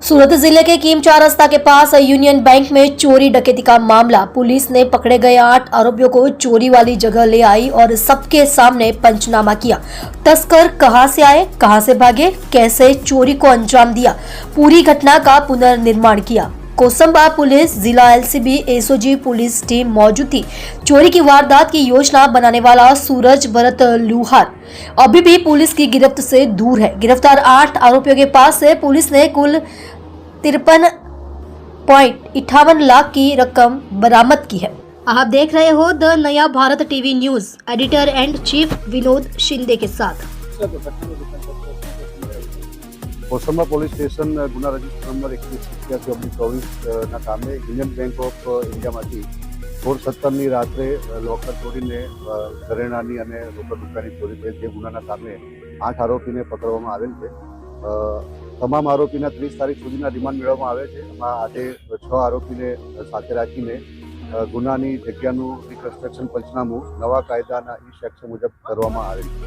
सूरत जिले के कीम चार रास्ता के पास यूनियन बैंक में चोरी डकैती का मामला। पुलिस ने पकड़े गए 8 आरोपियों को चोरी वाली जगह ले आई और सबके सामने पंचनामा किया। तस्कर कहां से आए, कहां से भागे, कैसे चोरी को अंजाम दिया, पूरी घटना का पुनर्निर्माण किया। कोसंबा पुलिस, जिला एलसीबी, एसओजी पुलिस टीम मौजूद थी। चोरी की वारदात की योजना बनाने वाला सूरज भरत लूहार अभी भी पुलिस की गिरफ्त से दूर है। गिरफ्तार 8 आरोपियों के पास से पुलिस ने कुल 53.58 लाख की रकम बरामद की है। आप देख रहे हो द नया Bharat TV news, editor and chief Vinod Shinde के साथ। कोसंबा પોલીસ સ્ટેશન ગુના રજિસ્ટર નંબર 2187/24 ના કામે યુનિયન બેંક ઓફ ઇન્ડિયામાંથી 16/17ની રાત્રે લોકર તોડીને ઘરેણાની અને રોકડ રૂપિયાની ચોરી થઈ તે ગુનાના કામે 8 આરોપીને પકડવામાં આવેલ છે। તમામ આરોપીના 30 તારીખ સુધીના રિમાન્ડ મેળવવામાં આવે છે। એમાં આજે 6 આરોપીને સાથે રાખીને ગુનાની જગ્યાનું રિકન્સ્ટ્રક્શન પંચનામું નવા કાયદાના ઈ સેક્શન મુજબ કરવામાં આવેલ છે।